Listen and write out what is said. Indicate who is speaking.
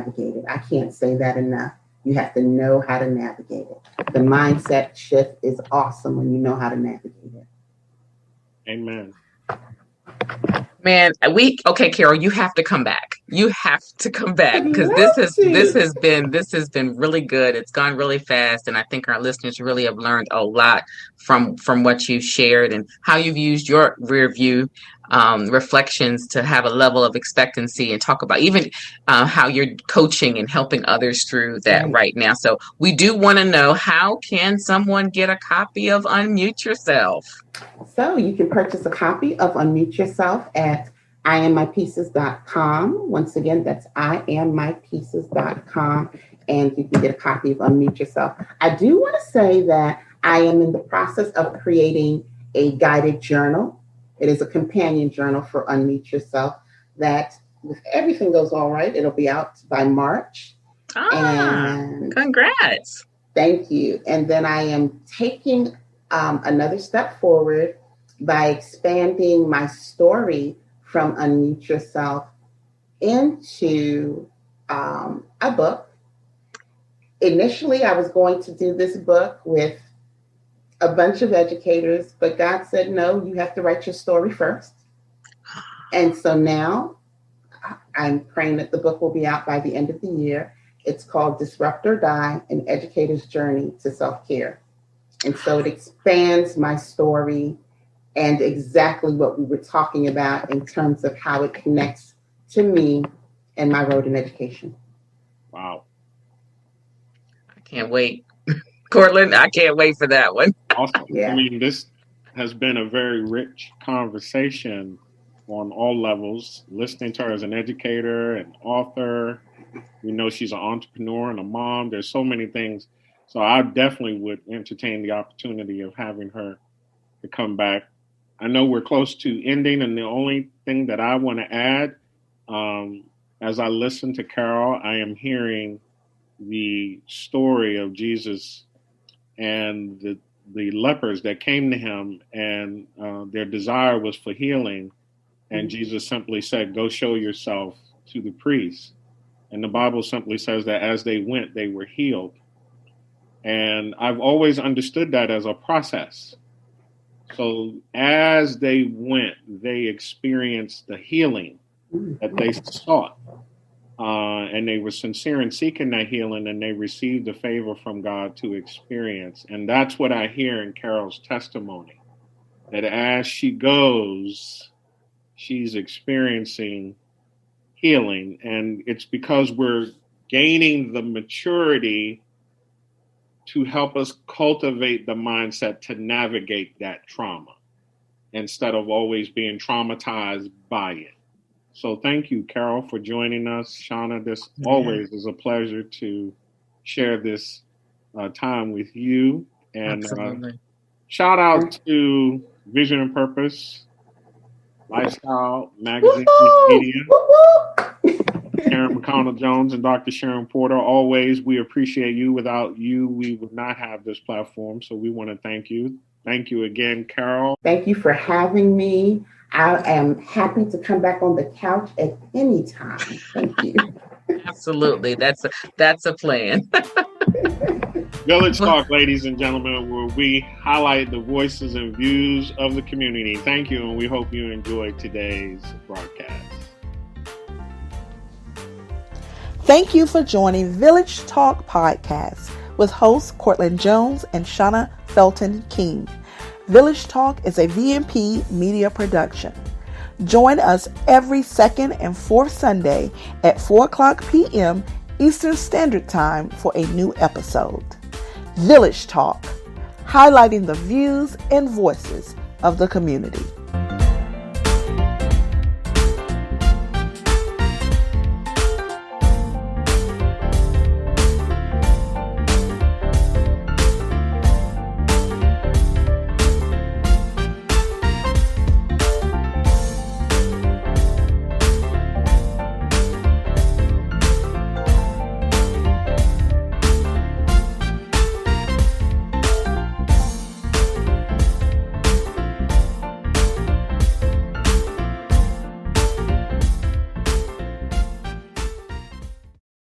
Speaker 1: navigate it. I can't say that enough. You have to know how to navigate it. The mindset shift is awesome when you know how to navigate it.
Speaker 2: Amen.
Speaker 3: Man, okay, Carol, you have to come back. You have to come back because this has been really good. It's gone really fast, and I think our listeners really have learned a lot from what you shared and how you've used your rear view reflections to have a level of expectancy and talk about even how you're coaching and helping others through that right now. So we do want to know, how can someone get a copy of Unmute Yourself?
Speaker 1: So you can purchase a copy of Unmute Yourself at IamMyPieces.com. Once again, that's IamMyPieces.com, and you can get a copy of Unmute Yourself. I do want to say that I am in the process of creating a guided journal. It is a companion journal for Unmute Yourself that, if everything goes all right, it'll be out by March.
Speaker 3: And congrats.
Speaker 1: Thank you. And then I am taking another step forward by expanding my story from Unmute Yourself into a book. Initially, I was going to do this book with a bunch of educators, but God said, no, you have to write your story first. And so now I'm praying that the book will be out by the end of the year. It's called Disrupt or Die, An Educator's Journey to Self-Care. And so it expands my story and exactly what we were talking about in terms of how it connects to me and my road in education.
Speaker 2: Wow.
Speaker 3: I can't wait. Cortland, I can't wait for that one.
Speaker 2: Awesome. Yeah. I mean, this has been a very rich conversation on all levels. Listening to her as an educator, an author, we know she's an entrepreneur and a mom. There's so many things. So I definitely would entertain the opportunity of having her to come back. I know we're close to ending, and the only thing that I want to add, as I listen to Carol, I am hearing the story of Jesus and the lepers that came to him, and their desire was for healing. And Jesus simply said, go show yourself to the priest. And the Bible simply says that as they went, they were healed. And I've always understood that as a process. So as they went, they experienced the healing that they sought. And they were sincere in seeking that healing, and they received the favor from God to experience. And that's what I hear in Carol's testimony, that as she goes, she's experiencing healing. And it's because we're gaining the maturity to help us cultivate the mindset to navigate that trauma instead of always being traumatized by it. So thank you, Carol, for joining us. Shauna, this always is a pleasure to share this time with you. And shout out to Vision and Purpose, Lifestyle, Magazine, Media, Karen McConnell-Jones and Dr. Sharon Porter. Always, we appreciate you. Without you, we would not have this platform. So we want to thank you. Thank you again, Carol.
Speaker 1: Thank you for having me. I am happy to come back on the couch at any time. Thank you.
Speaker 3: Absolutely. That's a plan.
Speaker 2: Village Talk, ladies and gentlemen, where we highlight the voices and views of the community. Thank you, and we hope you enjoyed today's broadcast.
Speaker 4: Thank you for joining Village Talk Podcast with hosts Cortland Jones and Shauna Felton King. Village Talk is a VMP media production. Join us every second and fourth Sunday at 4 o'clock p.m. Eastern Standard Time for a new episode. Village Talk, highlighting the views and voices of the community.